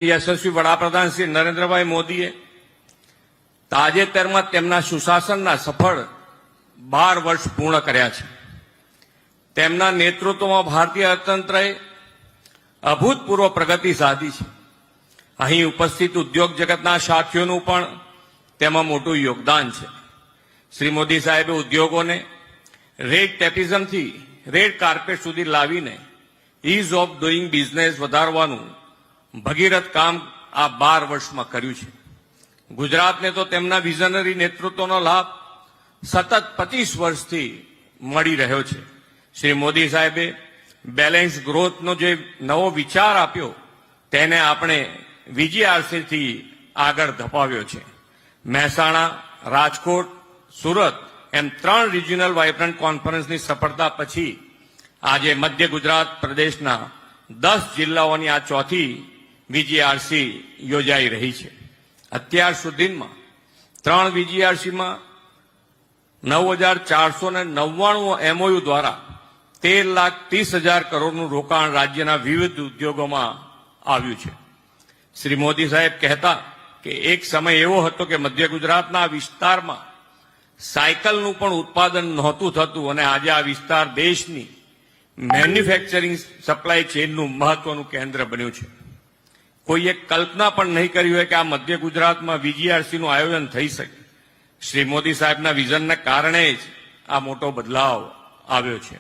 યશસ્વી વડાપ્રધાન શ્રી નરેન્દ્રભાઈ મોદીએ તાજેતરમાં તેમના સુશાસનના સફળ 12 વર્ષ પૂર્ણ કર્યા છે. તેમના નેતૃત્વમાં ભારતીય અર્થતંત્રએ અભૂતપૂર્વ પ્રગતિ સાધી છે. અહીં ઉપસ્થિત ઉદ્યોગ જગતના સાથીઓનું પણ તેમાં મોટું યોગદાન છે. શ્રી મોદી સાહેબે ઉદ્યોગોને રેડ ટેપિઝમથી રેડ કાર્પેટ સુધી લાવીને ઇઝ ઓફ ડુઇંગ બિઝનેસ વધારવાનું ભગીરથ કામ આ 12 વર્ષમાં કર્યું છે. ગુજરાતને તો તેમના વિઝનરી નેતૃત્વનો લાભ સતત 25 વર્ષથી મળી રહ્યો છે. શ્રી મોદી સાહેબે બેલેન્સ ગ્રોથનો જે નવો વિચાર આપ્યો તેને આપણે વીજીઆરસીથી આગળ ધપાવ્યો છે. મહેસાણા, રાજકોટ, સુરત એમ 3 રિજિયનલ વાઇબ્રન્ટ કોન્ફરન્સની સફળતા પછી આજે મધ્ય ગુજરાત પ્રદેશના 10 જિલ્લાઓની આ ચોથી વીજીઆરસી યોજાઈ રહી છે. અત્યાર સુધીમાં 3 વીજીઆરસીમાં 9,499 એમઓયુ દ્વારા 13,30,000 કરોડનું રોકાણ રાજ્યના વિવિધ ઉદ્યોગોમાં આવ્યું છે. શ્રી મોદી સાહેબ કહેતા કે એક સમય એવો હતો કે મધ્ય ગુજરાતના વિસ્તારમાં સાયકલનું પણ ઉત્પાદન નહોતું થતું અને આજે આ વિસ્તાર દેશની મેન્યુફેક્ચરિંગ સપ્લાય ચેઇનનું મહત્વનું કેન્દ્ર બન્યું છે. કોઈએ કલ્પના પણ નહીં કરી હોય કે આ મધ્ય ગુજરાતમાં વીજીઆરસીનું આયોજન થઈ શકે. શ્રી મોદી સાહેબના વિઝનને કારણે જ આ મોટો બદલાવ આવ્યો છે.